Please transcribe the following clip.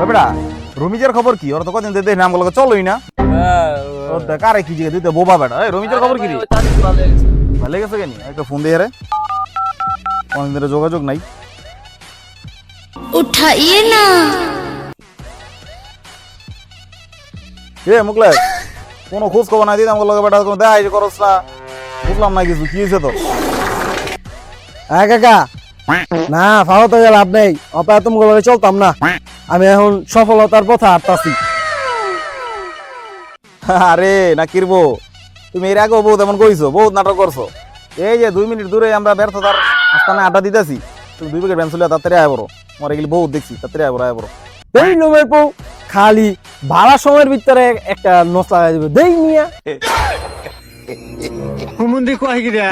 ওই বেটা রমিজের খবর কি? ওরা তো কদিন ধরে দেখি আমগুলোকে চলোই না। ও দেখ আরে কি জিগে তুই তো বোবা বেটা। এই রমিজের খবর কি রে? ভালো গেছে কেন? একটা ফোন দিয়ে রে, অনেক দিনের যোগাযোগ নাই। उठाइए ना। এ মুকলে কোনো খোঁজ খবর নাই দিদি আমগুলোকে বেটা, কোনো দেখা করস না, বুঝলাম না কিছু। কি হয়েছে তো? হ্যাঁ কাকা, না ভালো তো লাভ নেই, অপায় তুমি চলতাম না। আমি এখন সফলতার পথে হাঁটতাছি। আরে না কিরবো, তুমি এর আগেও বহুত এমন কইছো, বহুত নাটক করছো। এই যে 2 মিনিট দূরে আমরা ব্যর্থতার আস্তানায় আড্ডা দিতেছি, তুমি 2 প্যাকেট পেন্সিল তাড়াতাড়ি আয় বড়। আমার এগুলি বহুত দেখছি, তাড়াতাড়ি আয় বড়, আয় বড়। এই নোমের পো খালি ভাড়া সময়ের ভিতরে একটা নষ্ট লাগাই দিবে দেই নিয়া। হুমুন্দি কয় গিরা